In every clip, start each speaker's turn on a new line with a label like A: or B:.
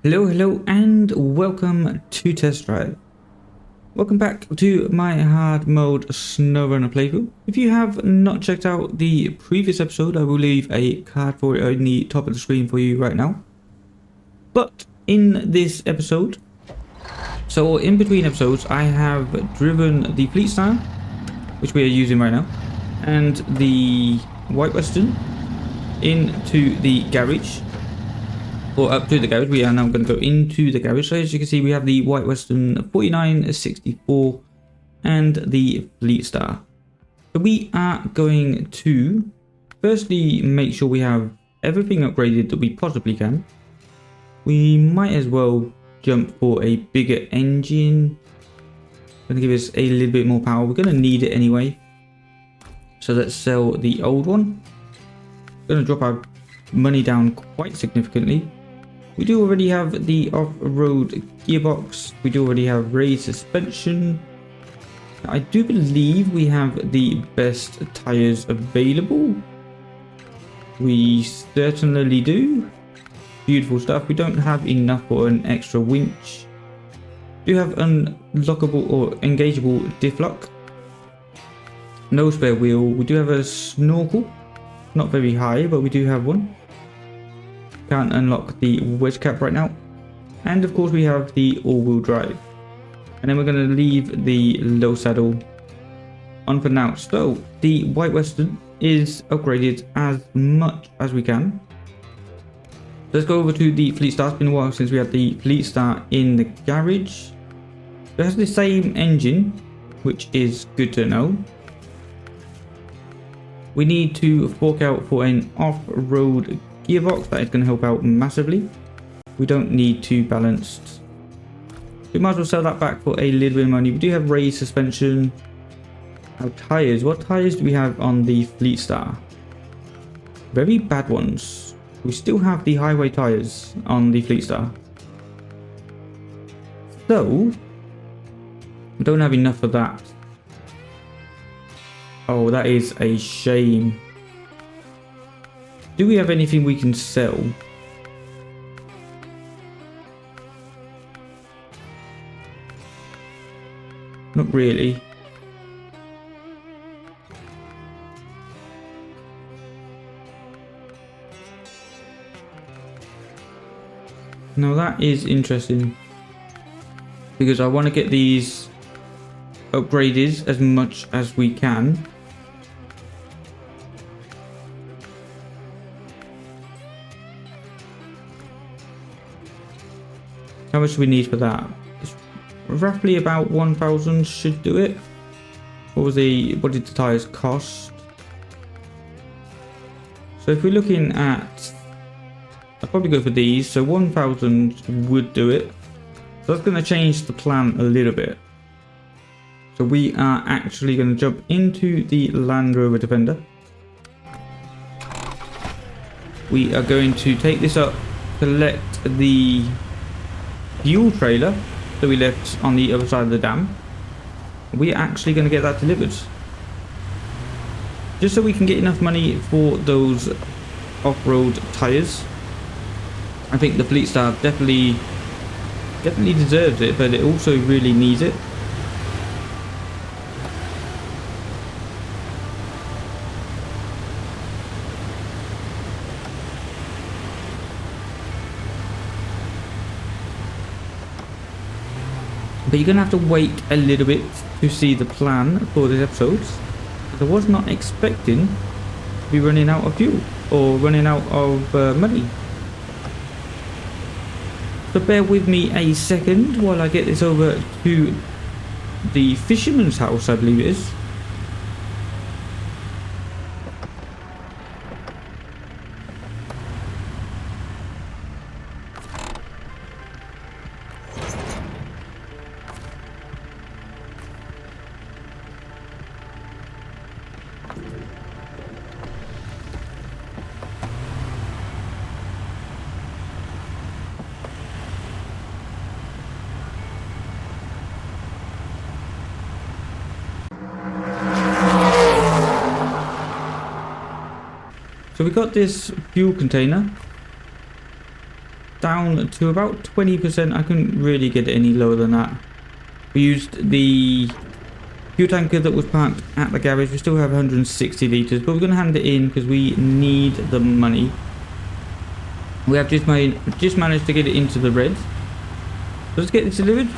A: Hello, and welcome to Test Drive. Welcome back to my hard mode Snowrunner playthrough. If you have not checked out the previous episode, I will leave a card for it in the top of the screen for you right now. But in this episode, so in between episodes, I have driven the Fleetstar, which we are using right now, and the White Western into the garage. Or up to the garage. We are now going to go into the garage. So as you can see, we have the White Western 4964 and the Fleetstar. So we are going to firstly make sure we have everything upgraded that we possibly can. We might as well jump for a bigger engine. Going to give us a little bit more power. We're going to need it anyway. So let's sell the old one. Going to drop our money down quite significantly. We do already have the off-road gearbox. We do already have raised suspension. I do believe we have the best tires available. We certainly do. Beautiful stuff. We don't have enough for an extra winch. We do have unlockable or engageable diff lock. No spare wheel. We do have a snorkel. Not very high, but we do have one. Can't unlock the wedge cap right now. And of course we have the all-wheel drive. And then we're going to leave the low saddle on for now. So the White Western is upgraded as much as we can. Let's go over to the Fleetstar. It's been a while since we had the Fleetstar in the garage. It has the same engine, which is good to know. We need to fork out for an off-road gearbox. That is going to help out massively. We don't need too balanced. We might as well sell that back for a little bit of money. We do have raised suspension. Our tires. What tires do we have on the Fleetstar? Very bad ones. We still have the highway tires on the Fleetstar. So we don't have enough of that. Oh, that is a shame. Do we have anything we can sell? Not really. Now that is interesting. Because I want to get these upgraded as much as we can. How much do we need for that? It's roughly about 1,000 should do it. What did the tires cost? So if we're looking at, I'll probably go for these. So 1,000 would do it. So that's going to change the plan a little bit. So we are actually going to jump into the Land Rover Defender. We are going to take this up, collect the fuel trailer that we left on the other side of the dam. We're actually going to get that delivered. Just so we can get enough money for those off-road tires. I think the Fleetstar definitely deserves it, but it also really needs it. But you're going to have to wait a little bit to see the plan for this episode. I was not expecting to be running out of fuel or running out of money. So bear with me a second while I get this over to the fisherman's house, I believe it is. So we got this fuel container. down to about 20%. I couldn't really get it any lower than that. We used the fuel tanker that was parked at the garage. We still have 160 litres, but we're going to hand it in because we need the money. We have just managed to get it into the red. So let's get this delivered.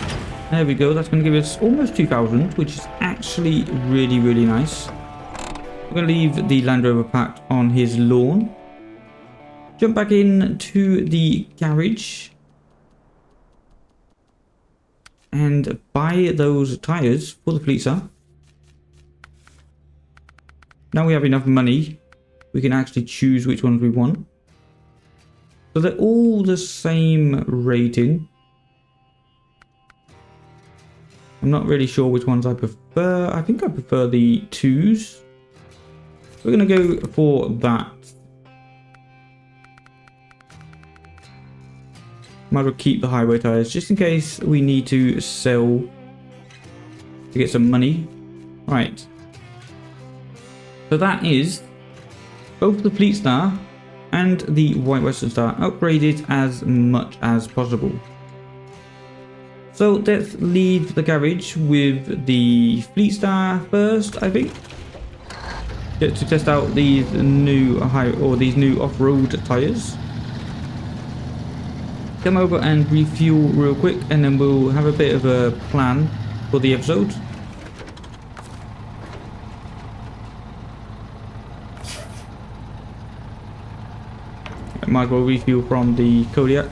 A: There we go. That's going to give us almost 2,000, which is actually really, really nice. We're going to leave the Land Rover parked on his lawn. Jump back in to the garage. And buy those tyres for the Fleetstar. Now we have enough money, we can actually choose which ones we want. So they're all the same rating. I'm not really sure which ones I prefer. I think I prefer the 2s. We're going to go for that. Might as well keep the highway tyres just in case we need to sell to get some money. Right. So that is both the Fleetstar and the White Western Star upgraded as much as possible. So let's leave the garage with the Fleetstar first, I think. Get to test out these new off-road tyres. Come over and refuel real quick, and then we'll have a bit of a plan for the episode. I might as well refuel from the Kodiak.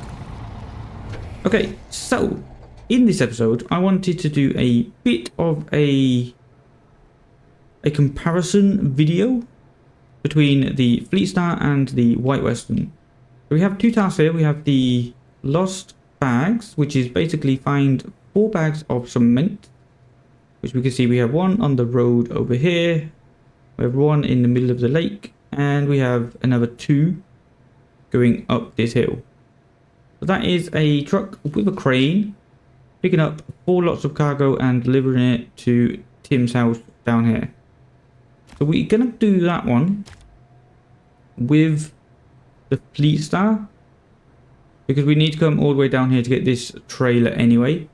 A: Okay, so in this episode I wanted to do a bit of a comparison video between the Fleetstar and the White Western. So we have two tasks here. We have the lost bags, which is basically find 4 bags of cement, which we can see we have one on the road over here, we have one in the middle of the lake, and we have another 2 going up this hill. So that is a truck with a crane picking up 4 lots of cargo and delivering it to Tim's house down here. So we're gonna do that one with the Fleetstar, because we need to come all the way down here to get this trailer anyway.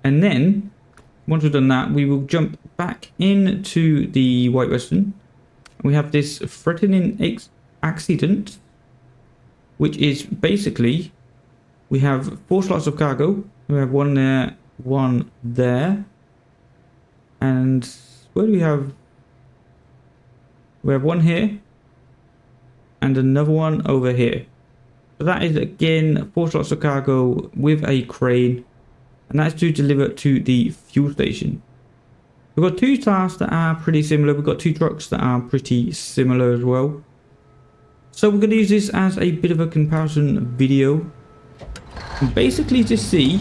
A: And then once we've done that, we will jump back into the White Western. We have this threatening accident, which is basically we have 4 slots of cargo. We have one there, one there, and where do we have? We have one here and another one over here. So that is again 4 slots of cargo with a crane, and that's to deliver to the fuel station. We've got 2 tasks that are pretty similar. We've got 2 trucks that are pretty similar as well. So we're going to use this as a bit of a comparison video, and basically to see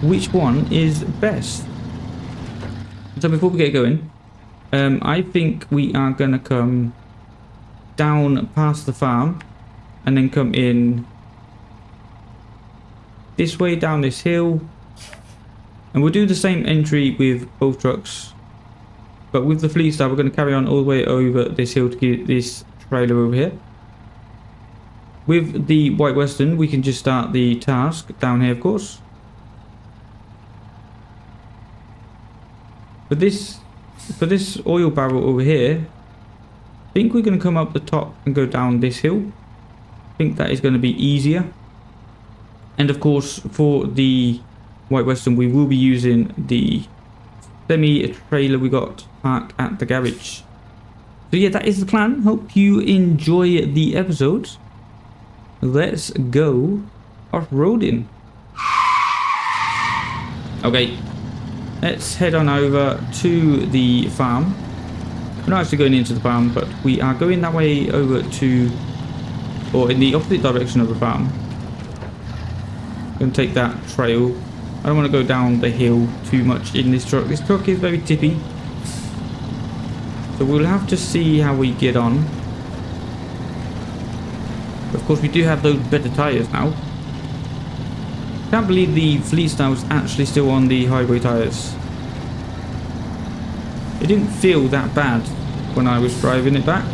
A: which one is best. So before we get going, I think we are going to come down past the farm and then come in this way down this hill, and we'll do the same entry with both trucks, but with the Fleetstar we're going to carry on all the way over this hill to get this trailer over here. With the White Western we can just start the task down here, of course. For this oil barrel over here, I think we're going to come up the top and go down this hill. I think that is going to be easier. And of course for the White Western we will be using the semi-trailer we got parked at the garage. So yeah, that is the plan. Hope you enjoy the episode. Let's go off-roading. Okay, let's head on over to the farm. We're not actually going into the farm, but we are going that way over to, or in the opposite direction of the farm. I'm going to take that trail. I don't want to go down the hill too much in this truck. This truck is very tippy, so we'll have to see how we get on. Of course we do have those better tyres now. Can't believe the Fleetstar was actually still on the highway tyres. It didn't feel that bad when I was driving it back.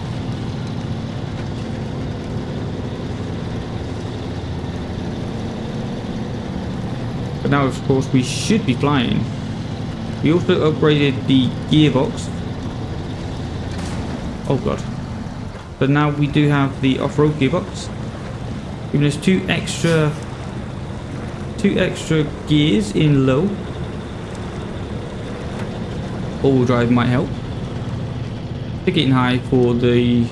A: But now, of course, we should be flying. We also upgraded the gearbox. Oh god. But now we do have the off-road gearbox, giving us two extra gears in low. All drive might help. Pick it in high for the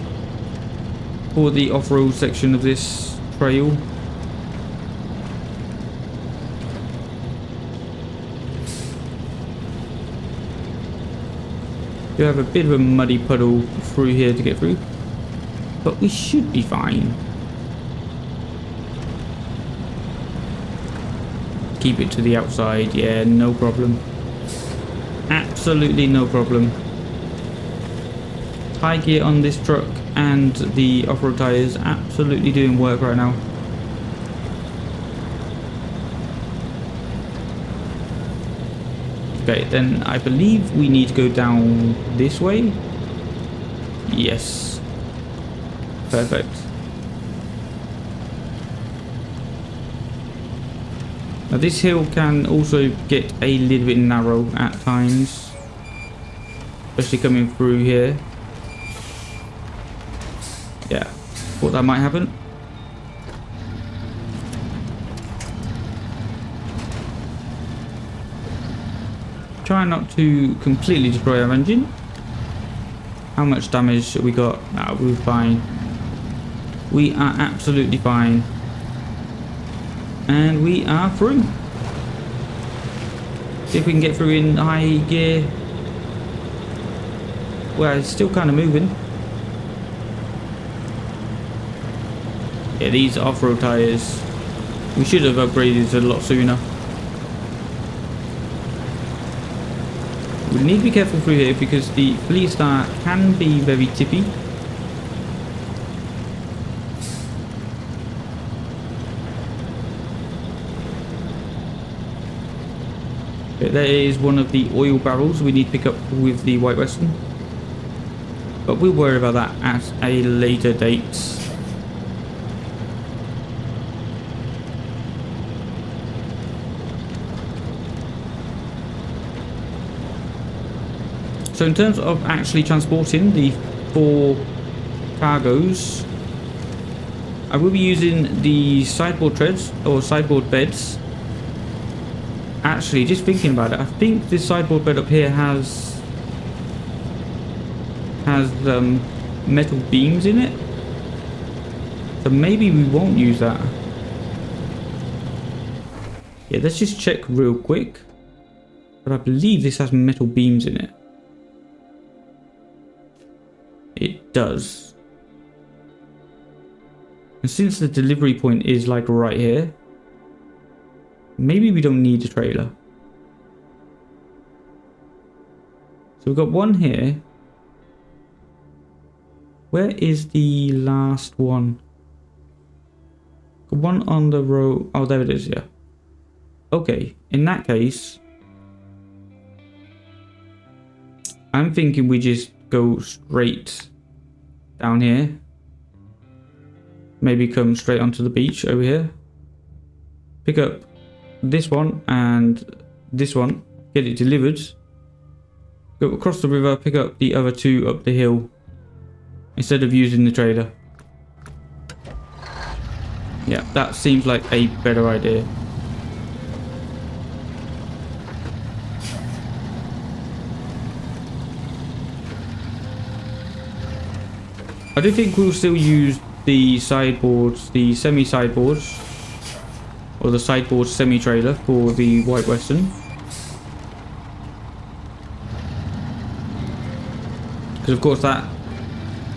A: off-road section of this trail. We have a bit of a muddy puddle through here to get through, but we should be fine. Keep it to the outside, yeah, no problem. Absolutely no problem. High gear on this truck and the off-road tires absolutely doing work right now. Okay, then I believe we need to go down this way. Yes. Perfect. Now this hill can also get a little bit narrow at times, especially coming through here. Yeah, thought that might happen. Try not to completely destroy our engine. How much damage have we got? No, we're fine. We are absolutely fine. And we are through. See if we can get through in high gear. Well, it's still kind of moving. Yeah, these off-road tires, we should have upgraded a lot sooner. We need to be careful through here because the Fleetstar can be very tippy. Okay, there is one of the oil barrels we need to pick up with the White Western, but we'll worry about that at a later date. So in terms of actually transporting the 4 cargoes, I will be using the sideboard treads or sideboard beds. Actually, just thinking about it, I think this sideboard bed up here has metal beams in it. So maybe we won't use that. Yeah, let's just check real quick. But I believe this has metal beams in it. It does. And since the delivery point is like right here, maybe we don't need a trailer. So we've got one here. Where is the last one? Got one on the row. Oh, there it is, yeah. Okay, in that case, I'm thinking we just go straight down here. Maybe come straight onto the beach over here. Pick up this one and this one. Get it delivered. Go across the river, pick up the other 2 up the hill. Instead of using the trailer. Yeah, that seems like a better idea. I do think we'll still use the sideboards, the semi-sideboards, or the sideboard semi-trailer for the White Western. Because of course that,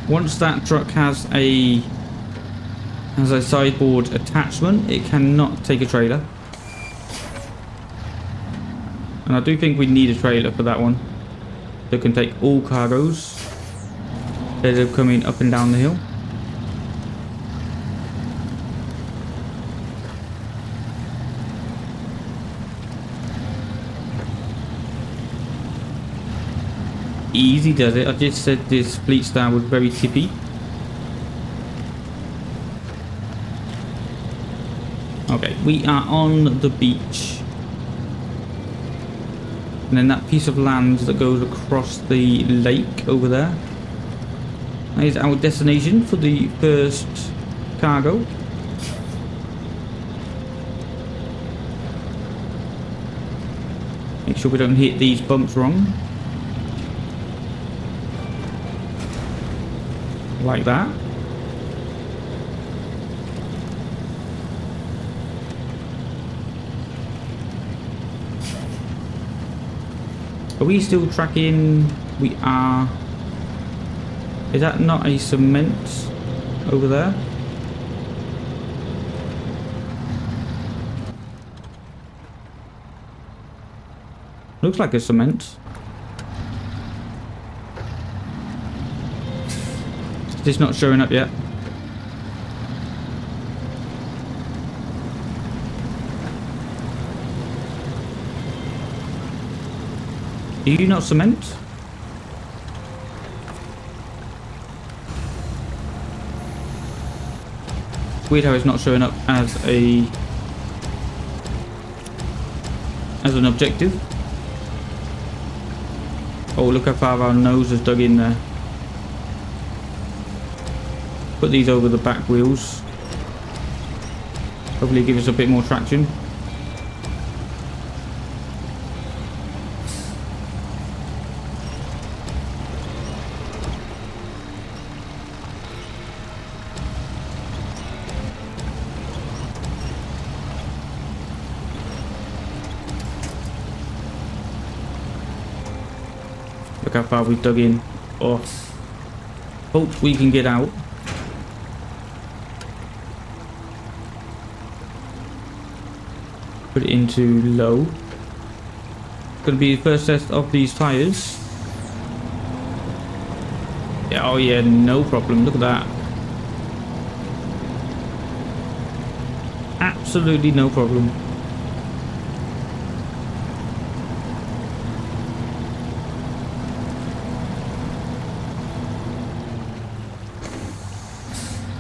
A: once that truck has a sideboard attachment, it cannot take a trailer. And I do think we need a trailer for that one that can take all cargoes instead of coming up and down the hill. Easy does it. I just said this Fleetstar was very tippy. Okay, we are on the beach. And then that piece of land that goes across the lake over there. That is our destination for the first cargo. Make sure we don't hit these bumps wrong. Like that. Are we still tracking? We are. Is that not a cement over there? Looks like a cement. It's not showing up yet. Are you not cement? Weird how it's not showing up as an objective. Oh, look how far our nose has dug in there. Put these over the back wheels. Hopefully give us a bit more traction. Look how far we've dug in. Oh, hope we can get out. Put it into low. Going to be the first test of these tires. Yeah, oh yeah, no problem. Look at that. Absolutely no problem.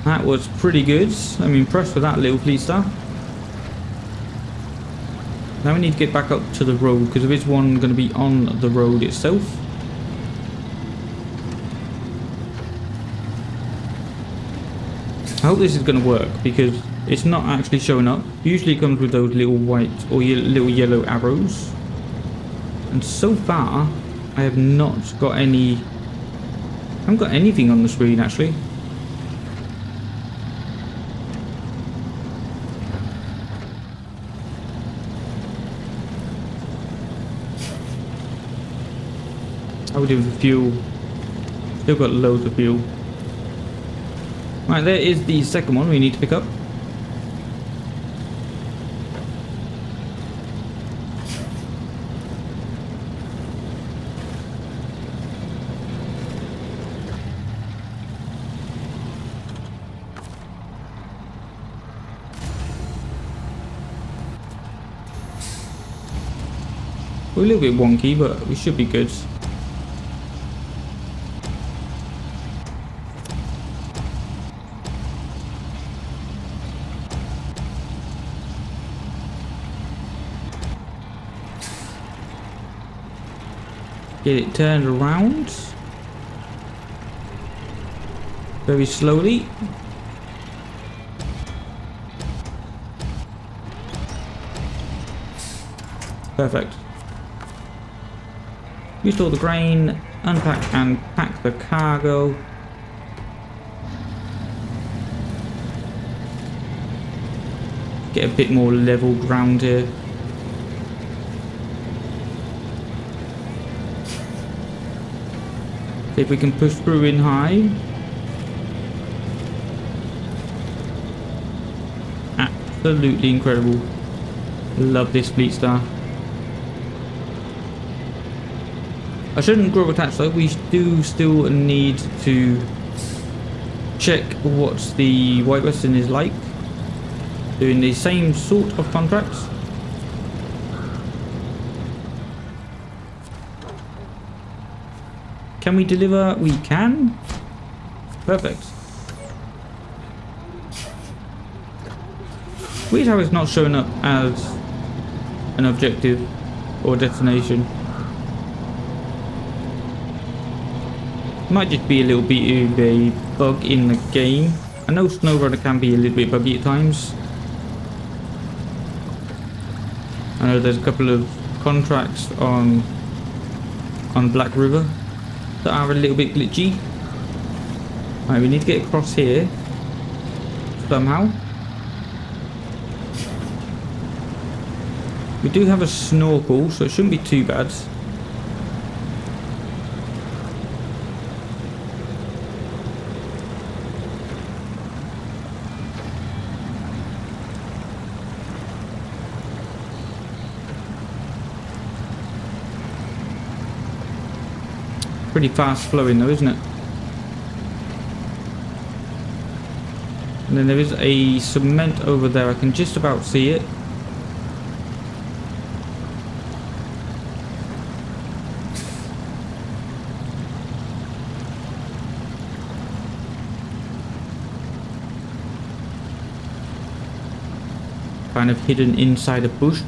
A: That was pretty good. I'm impressed with that little Fleetstar. Now we need to get back up to the road because there is one going to be on the road itself. I hope this is going to work because it's not actually showing up. Usually it comes with those little white or little yellow arrows. And so far I have not got any... I haven't got anything on the screen actually. How we doing for fuel? Still got loads of fuel. Right, there is the second one we need to pick up. We're a little bit wonky, but we should be good. Get it turned around very slowly. Perfect. Restore the grain, unpack and pack the cargo. Get a bit more level ground here. See if we can push through in high. Absolutely incredible. Love this Fleetstar. I shouldn't grow attached though. We do still need to check what the White Western is like. Doing the same sort of contracts. Can we deliver? We can. Perfect. Weird how it's not showing up as an objective or destination. Might just be a little bit of a bug in the game. I know Snowrunner can be a little bit buggy at times. I know there's a couple of contracts on Black River that are a little bit glitchy. Alright, we need to get across here somehow. We do have a snorkel, so it shouldn't be too bad. Pretty fast flowing though, isn't it? And then there is a cement over there. I can just about see it. Kind of hidden inside a bush.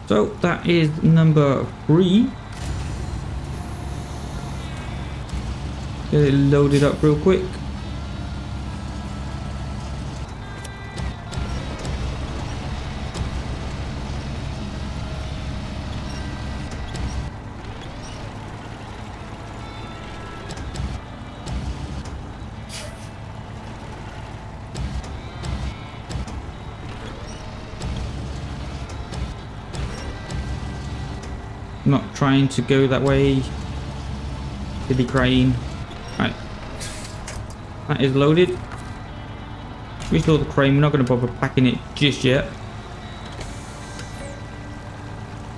A: So that is number 3. Get it loaded up real quick. Not trying to go that way. Silly crane. Right. That is loaded. Restore the crane. We're not going to bother packing it just yet.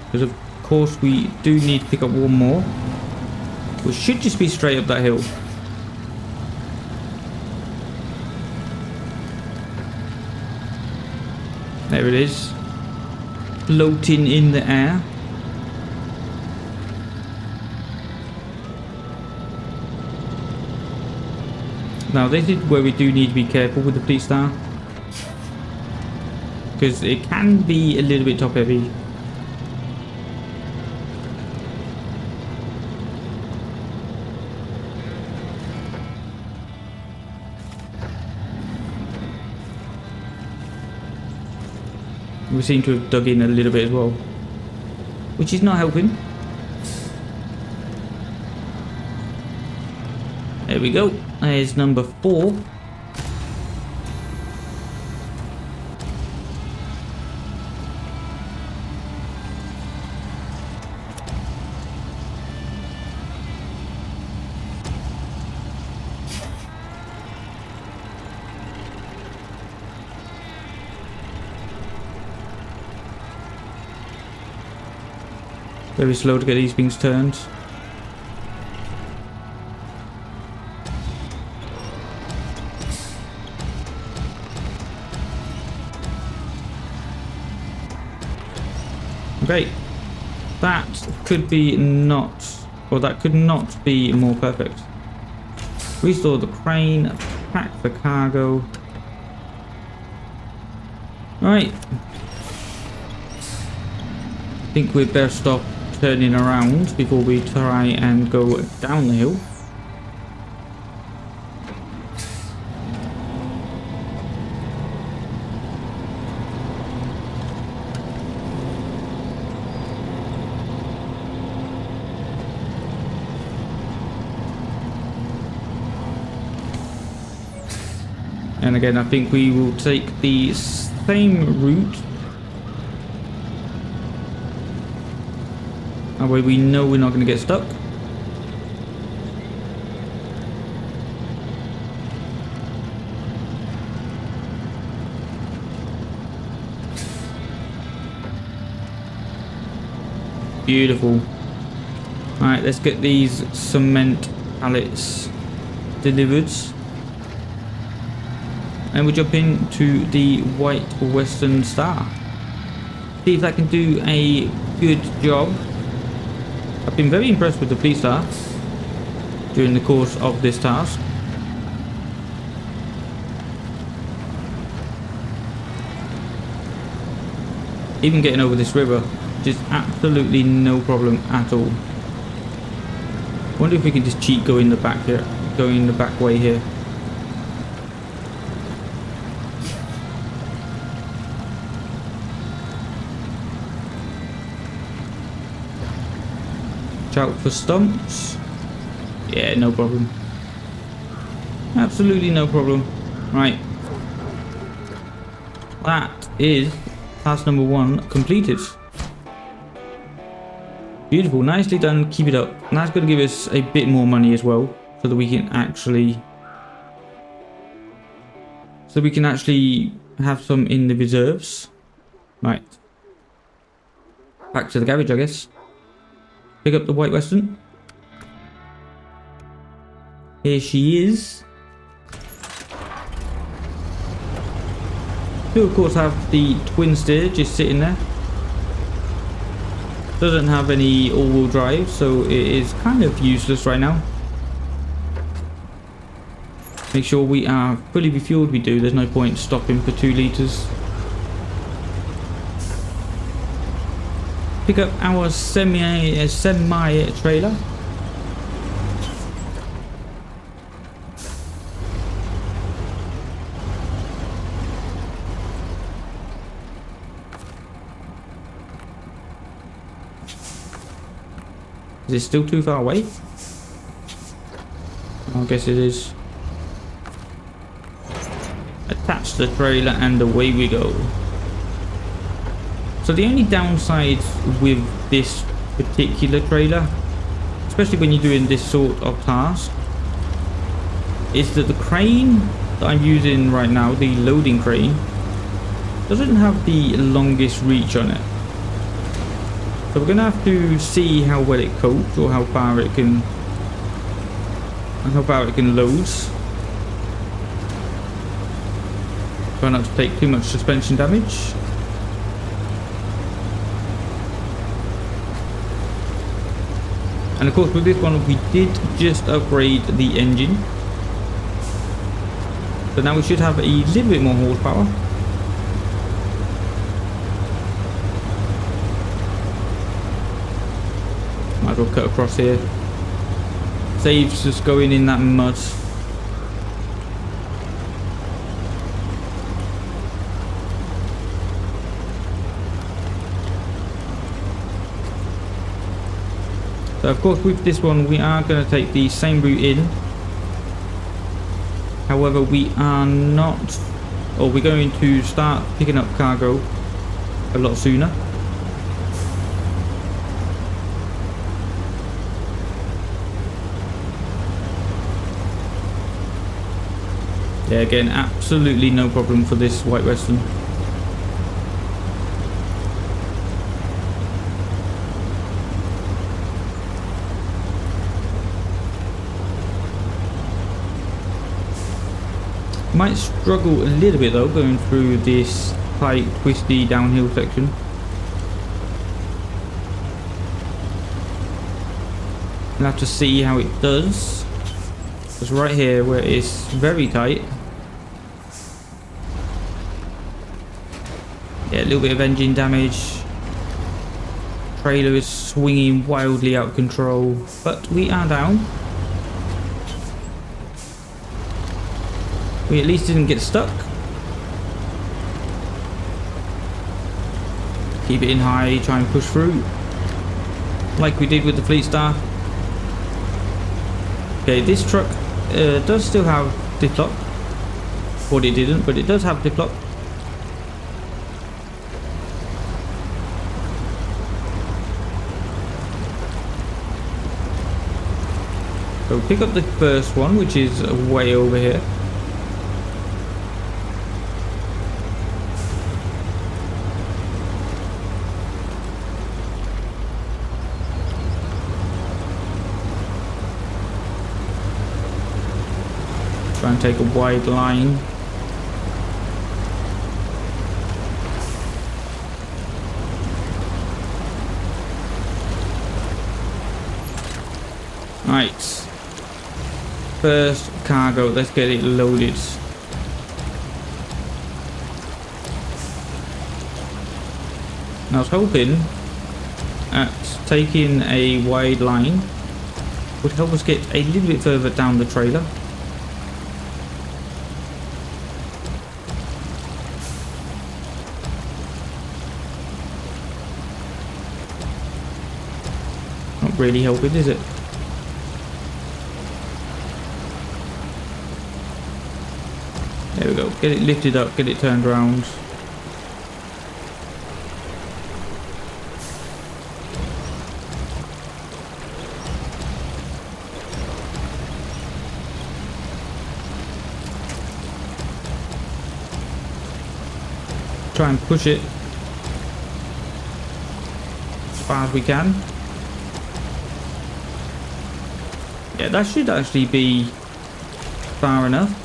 A: Because of course we do need to pick up one more. Which should just be straight up that hill. There it is. Floating in the air. Now this is where we do need to be careful with the Fleetstar, because it can be a little bit top heavy. We seem to have dug in a little bit as well, which is not helping. There we go. There's number 4. Very slow to get these things turned. Okay, that could be not, or that could not be more perfect. Restore the crane, pack the cargo. Right. I think we'd better stop turning around before we try and go down the hill. And again, I think we will take the same route. That way we know we're not going to get stuck. Beautiful. Alright, let's get these cement pallets delivered. And we'll jump into the White Western Star. See if that can do a good job. I've been very impressed with the Fleetstar. during the course of this task. Even getting over this river, just absolutely no problem at all. Wonder if we can just cheat going the back here, going the back way here. Watch out for stumps. Yeah, no problem. Absolutely no problem. Right. That is task number 1 completed. Beautiful, nicely done, keep it up. And that's going to give us a bit more money as well, so that we can actually have some in the reserves. Right. Back to the garage, I guess. Pick up the White Western. Here she is. Do of course have the twin steer just sitting there. Doesn't have any all-wheel drive, so it is kind of useless right now. Make sure we are fully refueled. We do. There's no point stopping for 2 litres. Pick up our semi trailer. Is it still too far away? I guess it is. Attach the trailer and away we go. So the only downside with this particular trailer, especially when you're doing this sort of task, is that the crane that I'm using right now, the loading crane, doesn't have the longest reach on it. So we're gonna have to see how well it copes, or how far it can load. Try not to take too much suspension damage. And of course with this one we did just upgrade the engine. So now we should have a little bit more horsepower. Might as well cut across here. Saves just going in that mud. So of course with this one we are going to take the same route in. However we are not, or we're going to start picking up cargo a lot sooner. Yeah, again, absolutely no problem for this White Western. Might struggle a little bit though going through this tight, twisty downhill section. We'll have to see how it does. Because right here where it's very tight, yeah, a little bit of engine damage. Trailer is swinging wildly out of control, but we are down. We at least didn't get stuck. Keep it in high, try and push through like we did with the Fleetstar. Okay, this truck does still have diplock. Or it didn't, but it does have diplock. So pick up the first one, which is way over here. Try and take a wide line. Right. first cargo. Let's get it loaded. I was hoping at taking a wide line would help us get a little bit further down the trailer. Not really helping, is it? There we go. Get it lifted up, get it turned around. Try and push it as far as we can. Yeah, that should actually be far enough.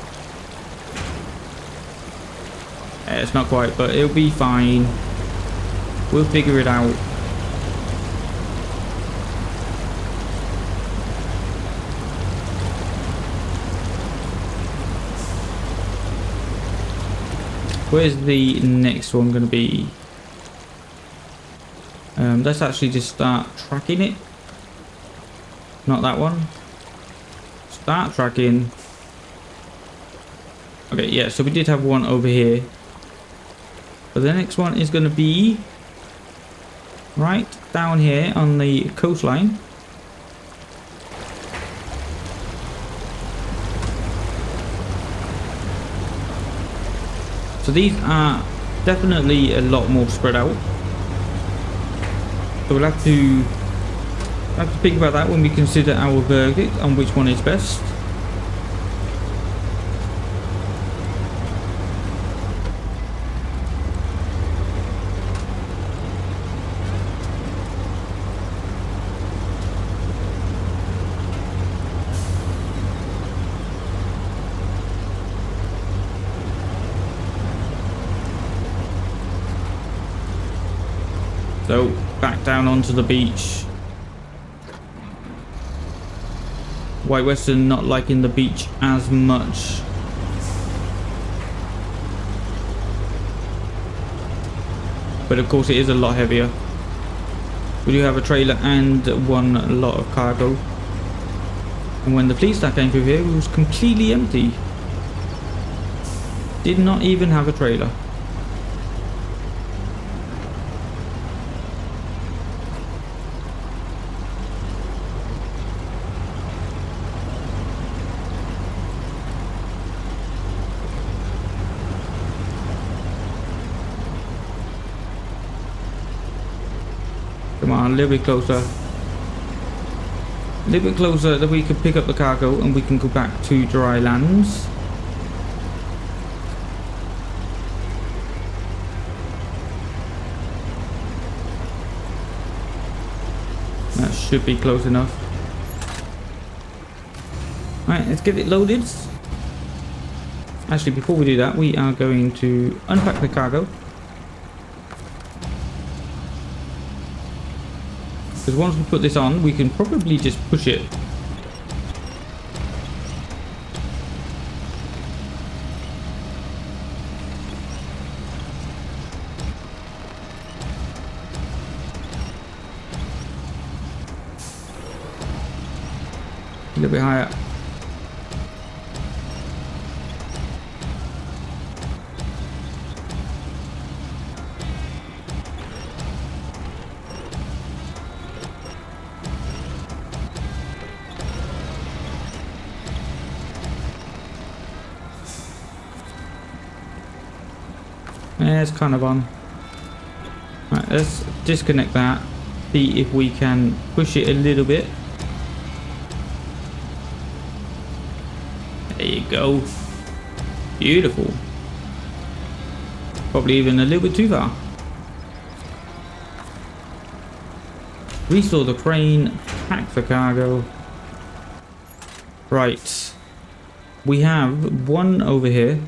A: Yeah, it's not quite, but it'll be fine. We'll figure it out. Where's the next one going to be? Let's actually just start tracking it. Not that one. Start tracking. Okay, yeah, so we did have one over here. But the next one is going to be right down here on the coastline. So these are definitely a lot more spread out. So we'll have to think about that when we consider our verdict on which one is best. So back down onto the beach. White Western not liking the beach as much. But of course it is a lot heavier. We do have a trailer and one lot of cargo. And when the Fleetstar came through here, it was completely empty. Did not even have a trailer. Come on, a little bit closer. A little bit closer that we can pick up the cargo and we can go back to dry lands. That should be close enough. Alright, let's get it loaded. Actually, before we do that, we are going to unpack the cargo. Because once we put this on, we can probably just push it. A little bit higher. Yeah, it's kind of on. Right, let's disconnect that. See if we can push it a little bit. There you go. Beautiful. Probably even a little bit too far. Restore the crane. Pack the cargo. Right. We have one over here.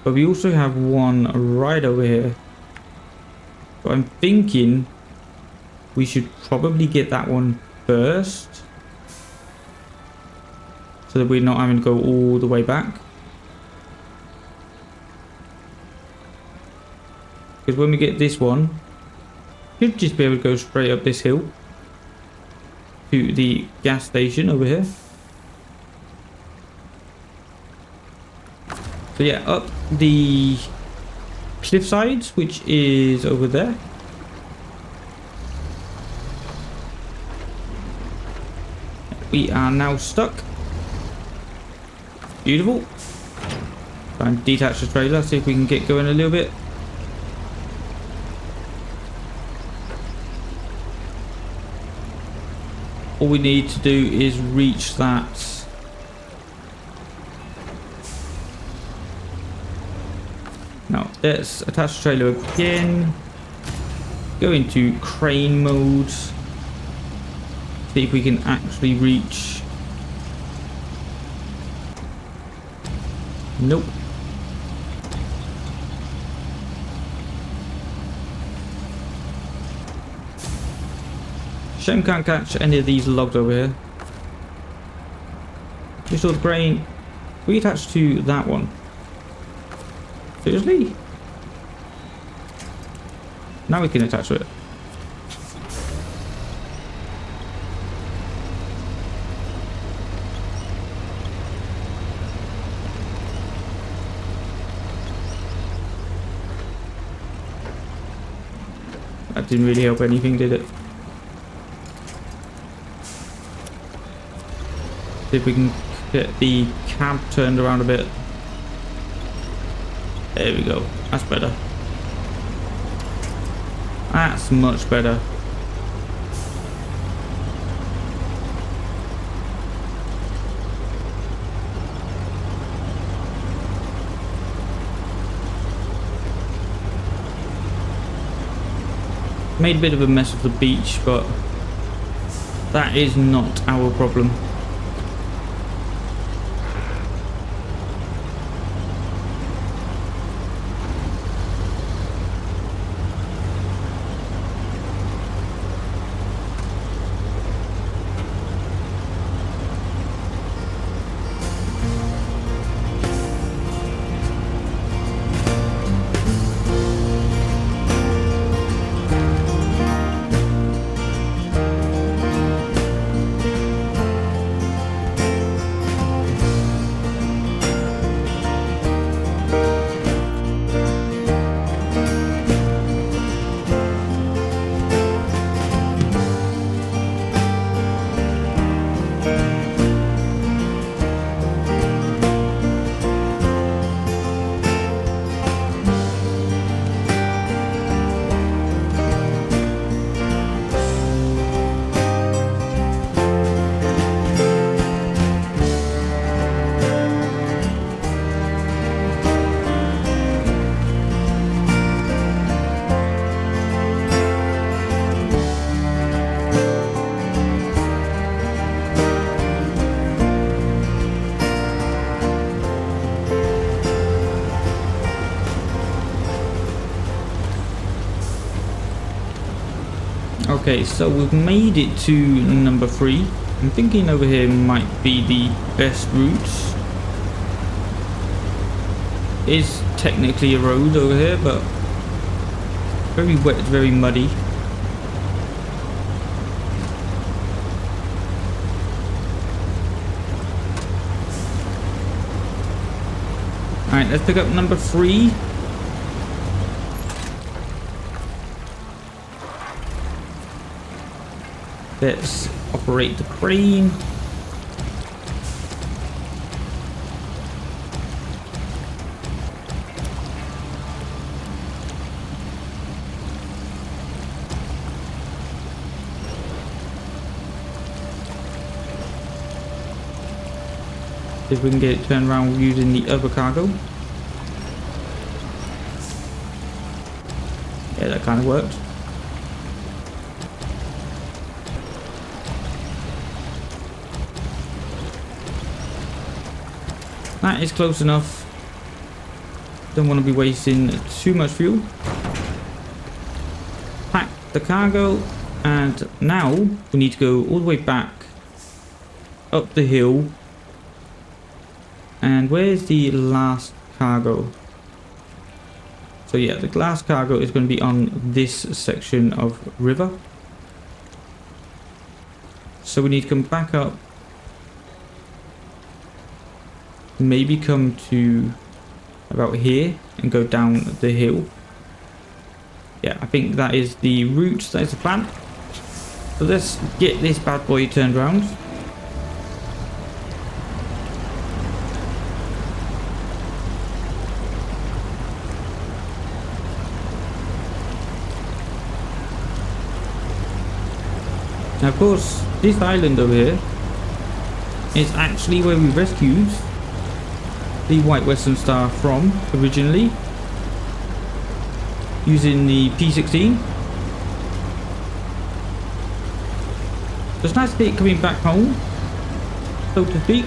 A: But we also have one right over here. So I'm thinking we should probably get that one first. so that we're not having to go all the way back. Because when we get this one, should just be able to go straight up this hill to the gas station over here. So yeah, up the cliff sides, which is over there. We are now stuck. Beautiful. Try and detach the trailer, see if we can get going a little bit. All we need to do is reach that. Now let's attach the trailer again. Go into crane mode. See if we can actually reach. Nope. Shame can't catch any of these logs over here. You saw the crane. We attached to that one. Seriously? Now we can attach to it. That didn't really help anything, did it? See if we can get the cab turned around a bit. There we go. That's better. That's much better. Made a bit of a mess of the beach, but that is not our problem. Okay, so we've made it to number 3. I'm thinking over here might be the best route. Is technically a road over here, but very wet, very muddy. Alright, let's pick up number 3. Let's operate the crane. See if we can get it turned around using the other cargo. Yeah, that kind of worked. That is close enough. Don't want to be wasting too much fuel. Pack the cargo, and now we need to go all the way back up the hill And where's the last cargo? So yeah, the last cargo is going to be on this section of river. So we need to come back up. Maybe come to about here and go down the hill. Yeah, I think that is the route, that is the plan. So let's get this bad boy turned around. Now of course, this island over here is actually where we rescued the White Western Star from originally, using the P16. So it's nice to see it coming back home, so to speak.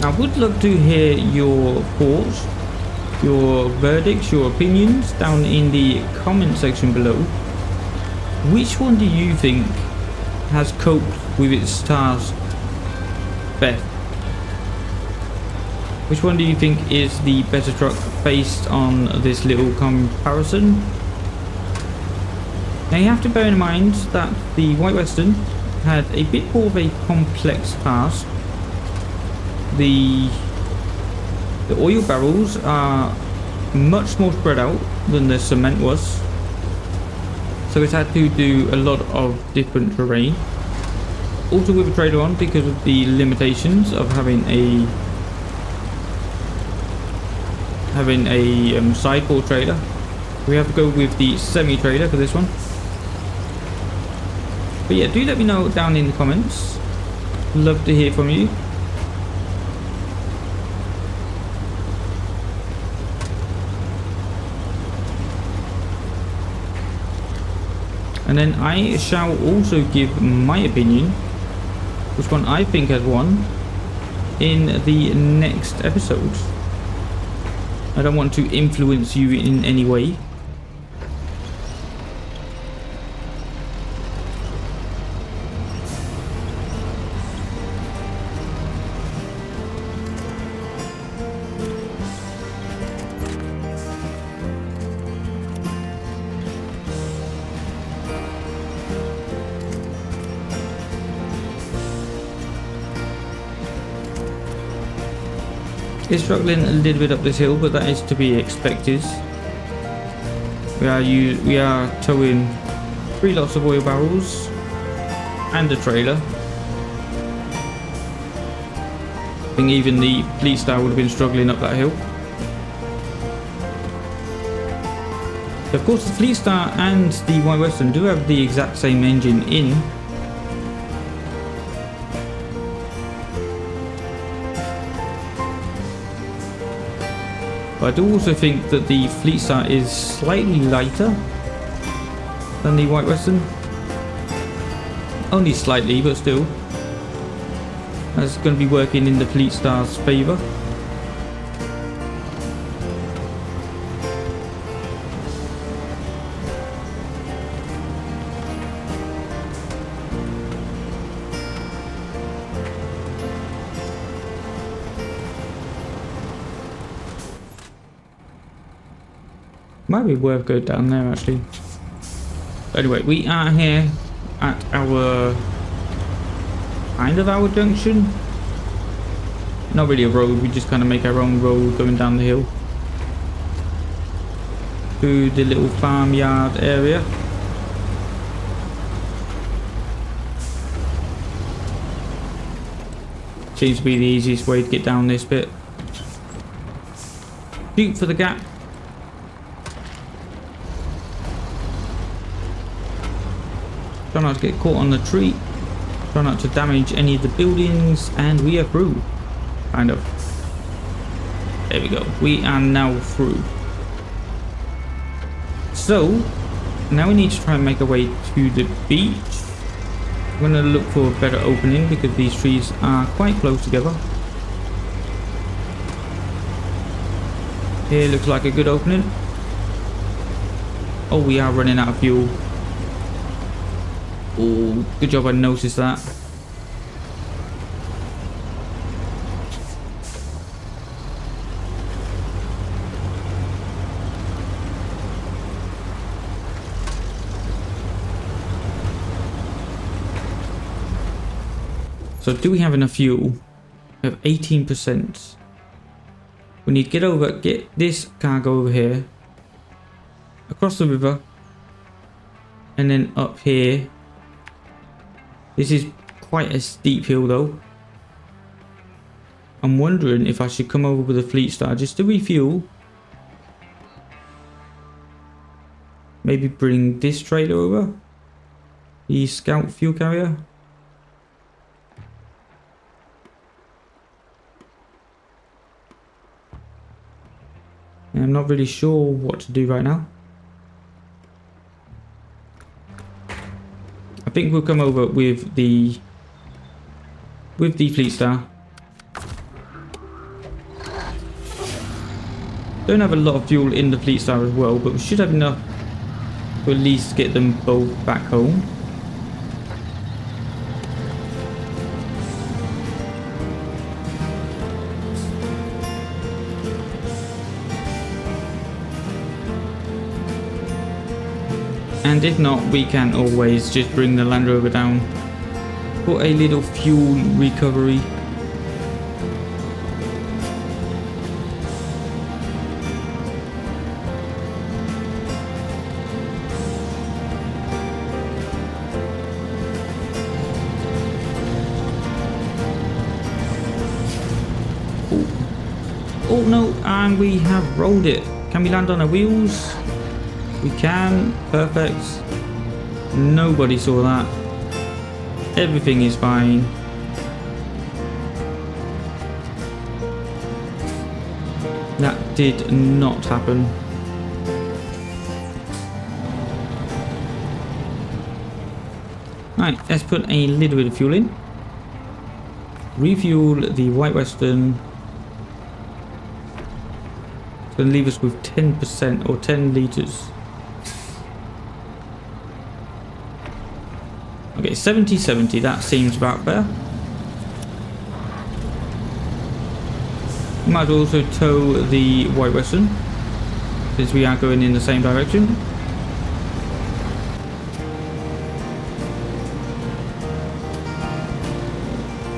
A: I would love to hear your thoughts, your verdicts, your opinions down in the comment section below. Which one do you think has coped with its task best? Which one do you think is the better truck based on this little comparison? Now you have to bear in mind that the White Western had a bit more of a complex task. The oil barrels are much more spread out than the cement was, so it had to do a lot of different terrain. Also with a trailer on, because of the limitations of having a sideboard trailer, we have to go with the semi-trailer for this one. But yeah, do let me know down in the comments. Love to hear from you. And then I shall also give my opinion, which one I think has won, in the next episode. I don't want to influence you in any way. It's struggling a little bit up this hill, but that is to be expected. We are towing 3 lots of oil barrels and a trailer. I think even the Fleetstar would have been struggling up that hill. Of course, the Fleetstar and the White Western do have the exact same engine in. But I do also think that the Fleetstar is slightly lighter than the White Western. Only slightly, but still. That's going to be working in the Fleetstar's favour. Might be worth going down there actually. Anyway, we are here at our junction. Not really a road, we just kind of make our own road going down the hill to the little farmyard area. Seems to be the easiest way to get down this bit. Shoot for the gap. Try not to get caught on the tree. Try not to damage any of the buildings, and we are through. Kind of. There we go. We are now through. So, Now we need to try and make our way to the beach. I'm going to look for a better opening because these trees are quite close together. Here looks like a good opening. Oh, we are running out of fuel. Oh, good job I noticed that. So do we have enough fuel? We have 18%. We need to get this cargo over here, across the river, and then up here. This is quite a steep hill though. I'm wondering if I should come over with a Fleetstar just to refuel. Maybe bring this trailer over, the scout fuel carrier. I'm not really sure what to do right now. I think we'll come over with the Fleetstar. Don't have a lot of fuel in the Fleetstar as well, but we should have enough to at least get them both back home. And if not, we can always just bring the Land Rover down for a little fuel recovery. Oh no, and we have rolled it. Can we land on our wheels? We can. Perfect. Nobody saw that. Everything is fine. That did not happen. Right, let's put a little bit of fuel in. Refuel the White Western. It's going to leave us with 10% or 10 litres. Okay, 70-70, that seems about fair. Might also tow the White Western, since we are going in the same direction.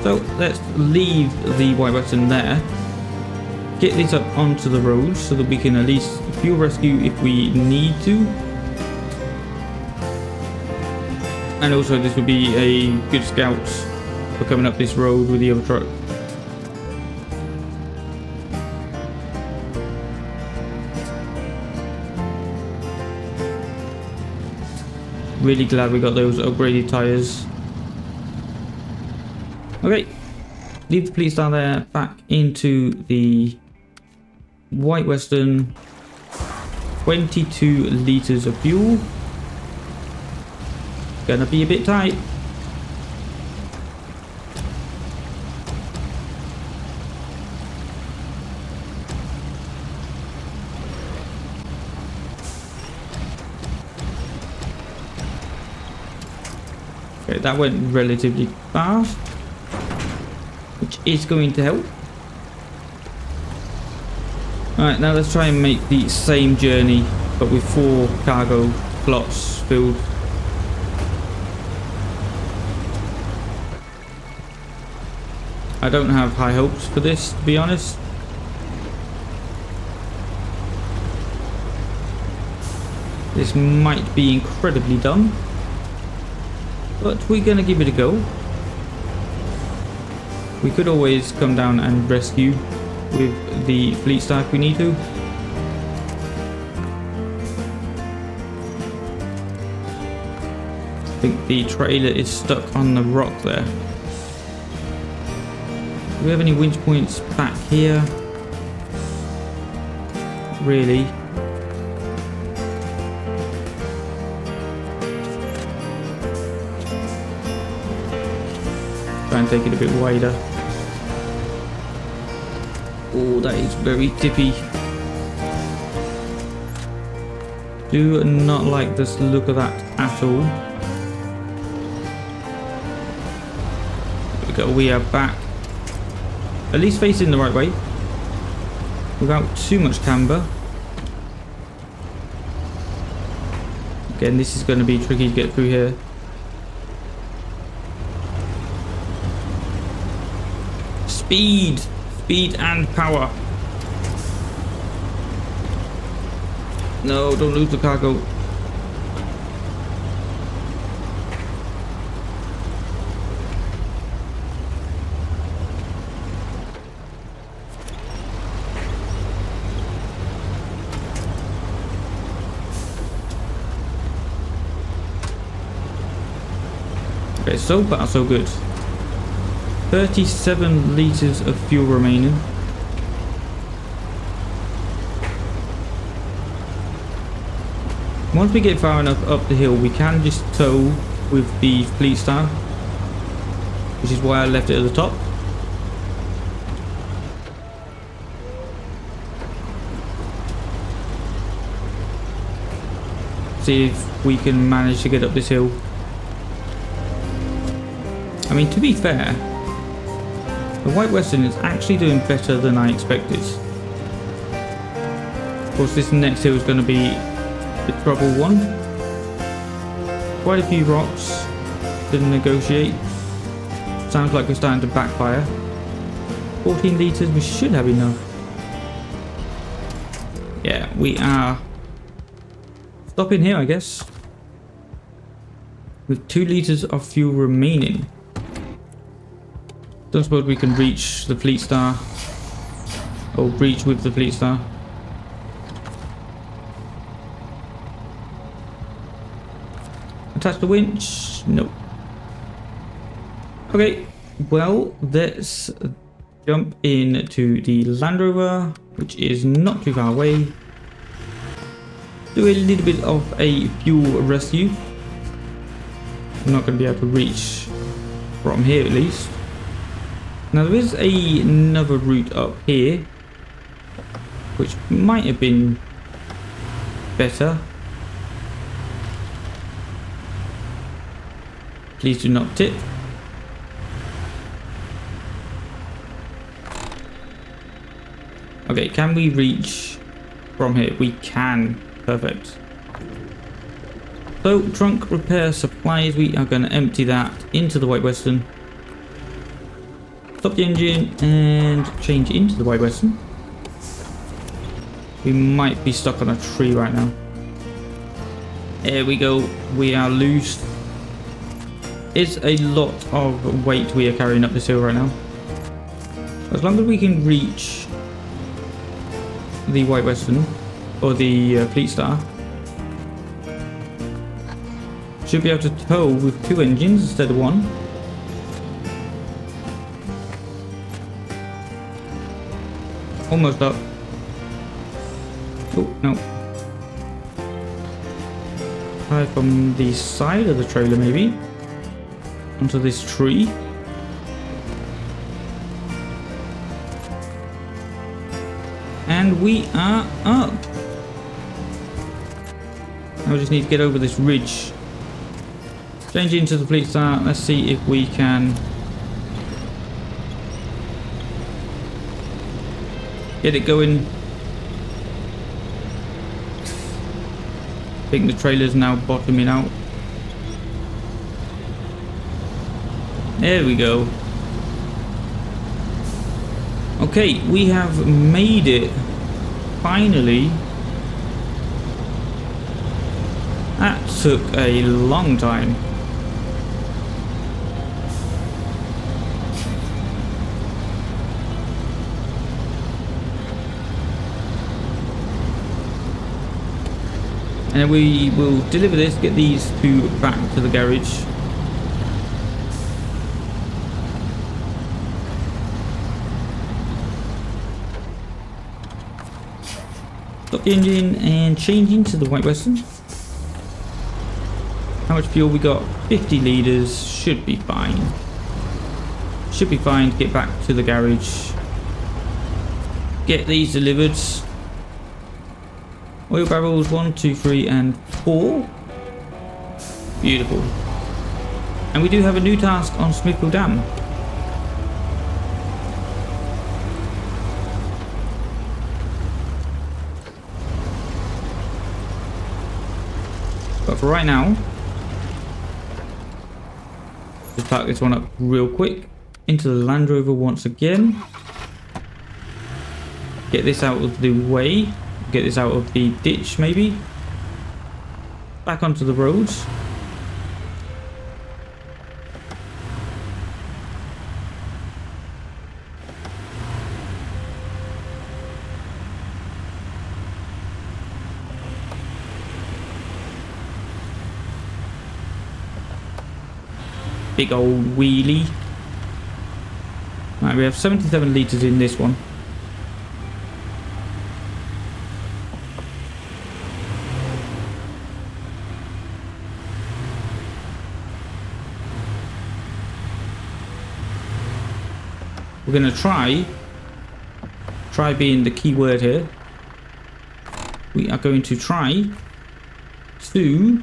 A: So let's leave the White Western there. Get this up onto the road so that we can at least fuel rescue if we need to. And also this would be a good scout for coming up this road with the other truck. Really glad we got those upgraded tyres. Okay, leave the police down there, back into the White Western. 22 litres of fuel. Gonna be a bit tight. Okay, that went relatively fast, which is going to help. Alright, now let's try and make the same journey, but with 4 cargo slots filled. I don't have high hopes for this, to be honest. This might be incredibly dumb, but we're gonna give it a go. We could always come down and rescue with the Fleetstar if we need to. I think the trailer is stuck on the rock there. Do we have any winch points back here? Really? try and take it a bit wider. Oh, that is very tippy. Do not like this look of that at all. There we go, we are back. At least facing the right way. Without too much camber. Again, this is going to be tricky to get through here. Speed! Speed and power. No, don't lose the cargo. Okay, so far so good. 37 litres of fuel remaining. Once we get far enough up the hill, we can just tow with the Fleetstar, which is why I left it at the top. See if we can manage to get up this hill. I mean, to be fair, the White Western is actually doing better than I expected. Of course, this next hill is going to be the trouble one. Quite a few rocks to negotiate. Sounds like we're starting to backfire. 14 litres, we should have enough. Yeah, we are stopping here, I guess. With 2 litres of fuel remaining. Don't suppose we can reach the Fleetstar. Or breach with the Fleetstar. Attach the winch? No. Okay, well, let's jump into the Land Rover, which is not too far away. Do a little bit of a fuel rescue. I'm not going to be able to reach from here at least. Now there is another route up here, which might have been better. Please do not tip. Okay, can we reach from here? We can. Perfect. So, trunk repair supplies, we are going to empty that into the White Western. Stop the engine and change into the White Western. We might be stuck on a tree right now. There we go. We are loose. It's a lot of weight we are carrying up this hill right now. As long as we can reach the White Western or the Fleetstar, should be able to tow with 2 engines instead of 1. Almost up. Oh no. Try from the side of the trailer maybe onto this tree. And we are up. Now we just need to get over this ridge. Change into the Fleetstar. Let's see if we can get it going. I think the trailer's now bottoming out. There we go. Okay, we have made it. Finally. That took a long time. And then we will deliver this, get these 2 back to the garage. Stop the engine and change into the White Western. How much fuel we got? 50 litres, should be fine. Should be fine to get back to the garage. Get these delivered. Oil barrels 1, 2, 3 and 4. Beautiful. And we do have a new task on Smithfield Dam. But for right now, just park this one up real quick. Into the Land Rover once again. Get this out of the way. Get this out of the ditch maybe. Back onto the roads. Big old wheelie. Right, we have 77 litres in this one. We're going to try being the key word here. We are going to try to,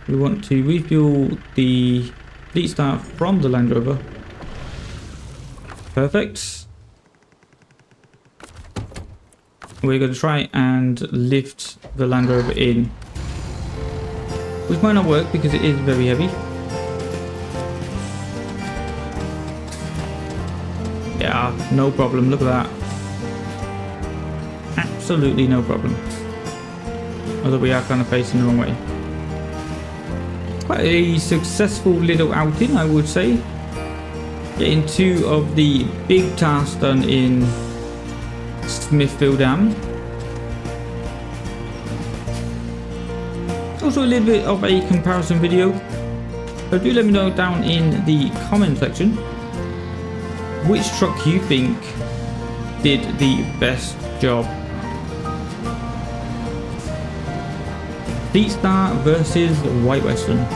A: we want to refuel the Fleetstar from the Land Rover. Perfect. We're going to try and lift the Land Rover in, which might not work because it is very heavy. Yeah, no problem. Look at that. Absolutely no problem. Although we are kind of facing the wrong way. Quite a successful little outing, I would say. Getting 2 of the big tasks done in Smithfield Dam. Also a little bit of a comparison video. So do let me know down in the comment section which truck you think did the best job. Fleetstar versus White Western.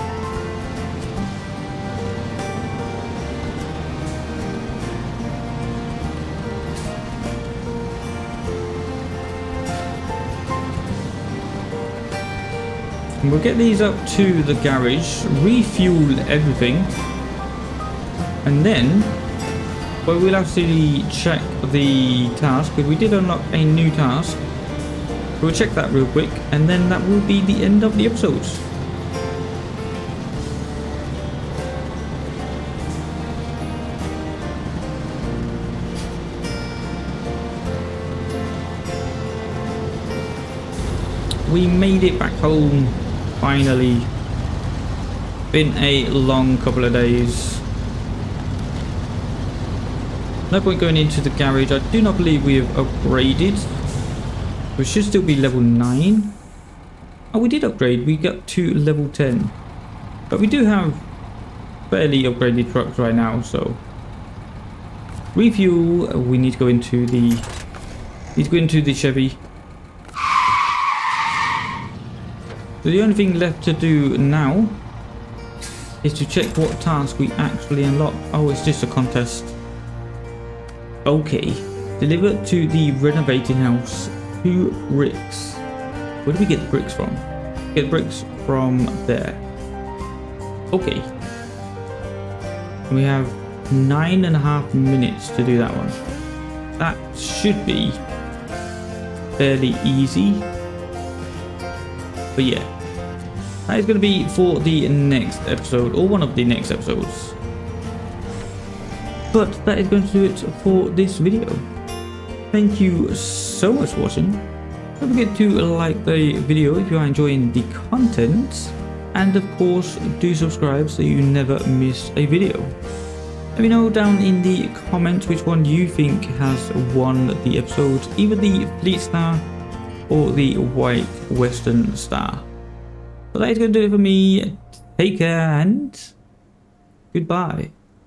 A: And we'll get these up to the garage, refuel everything, and then well, we'll actually check the task, because we did unlock a new task. We'll check that real quick, and then that will be the end of the episode. We made it back home, finally. Been a long couple of days. No point going into the garage. I do not believe we have upgraded. We should still be level 9. Oh, we did upgrade. We got to level 10. But we do have fairly upgraded trucks right now, so refuel. We need to go into the Chevy. So the only thing left to do now is to check what task we actually unlocked. Oh, it's just a contest. Okay, deliver to the renovating house 2 bricks. Where do we get the bricks from? Get bricks from there. Okay. We have 9.5 minutes to do that one. That should be fairly easy. But yeah, that is going to be for the next episode, or one of the next episodes. But that is going to do it for this video. Thank you so much for watching. Don't forget to like the video if you are enjoying the content. And of course, do subscribe so you never miss a video. Let me know down in the comments which one you think has won the episode. Either the Fleetstar or the White Western Star. So that is going to do it for me. Take care and goodbye.